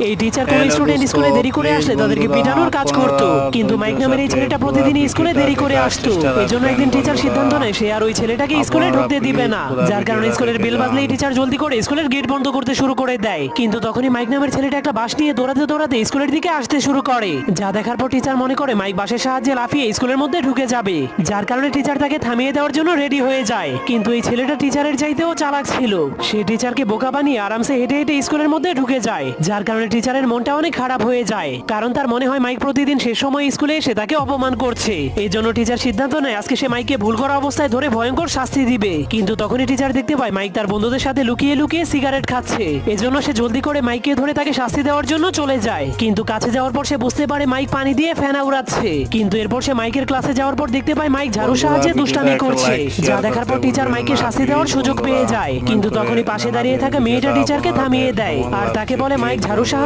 এই টিচার কোন স্টুডেন্ট স্কুলে দেরি করে আসলে তাদেরকে পিটানোর কাজ করত, কিন্তু মাইক নামের এই ছেলেটা প্রতিদিন স্কুলে দেরি করে আসতো। এজন্য একদিন টিচার সিদ্ধান্ত নেয় সে আর ওই ছেলেটাকে স্কুলে ঢুকতে দিবে না, যার কারণে স্কুলের বেল বাজলেই টিচার জলদি করে স্কুলের গেট বন্ধ করতে শুরু করে দেয়। কিন্তু তখনই মাইক নামের ছেলেটা একটা বাঁশ নিয়ে দৌড়াতে দৌড়াতে স্কুলের দিকে আসতে শুরু করে, যা দেখার পর টিচার মনে করে মাইক বাঁশের সাহায্যে লাফিয়ে স্কুলের মধ্যে ঢুকে যাবে, যার কারণে টিচার তাকে থামিয়ে দেওয়ার জন্য রেডি হয়ে যায়। কিন্তু এই ছেলেটা টিচারের চাইতেও চালাক ছিল, সে টিচারকে বোকা বানিয়ে আরামসে হেঁটে হেঁটে স্কুলের মধ্যে ঢুকে যায়, যার কারণে টিচারের মনটা অনেক খারাপ হয়ে যায়, কারণ তার মনে হয় মাইক প্রতিদিন শেষ সময় স্কুলে এসে তাকে অপমান করছে। এই জন্য টিচার সিদ্ধান্ত নেয় আজকে সে মাইককে ভুল করা অবস্থায় ধরে ভয়ঙ্কর শাস্তি দিবে। কিন্তু তখনই টিচার দেখতে পায় মাইক তার বন্ধুদের সাথে লুকিয়ে লুকিয়ে সিগারেট খাচ্ছে, এজন্য সে জলদি করে মাইককে ধরে তাকে শাস্তি দেওয়ার জন্য চলে যায়। কিন্তু কাছে যাওয়ার পর সে বুঝতে পারে মাইক পানি দিয়ে ফেনা উড়াচ্ছে। কিন্তু এরপর সে মাইকের ক্লাসে যাওয়ার পর দেখতে পায় মাইক ঝাড়ুর সাহায্যে দুষ্টামি করছে, যা দেখার পর টিচার মাইককে শাস্তি দেওয়ার সুযোগ পেয়ে যায়। কিন্তু তখনই পাশে দাঁড়িয়ে থাকা মেয়েটা টিচারকে থামিয়ে দেয় আর তাকে বলে মাইক ঝাড়ুর সাহায্যে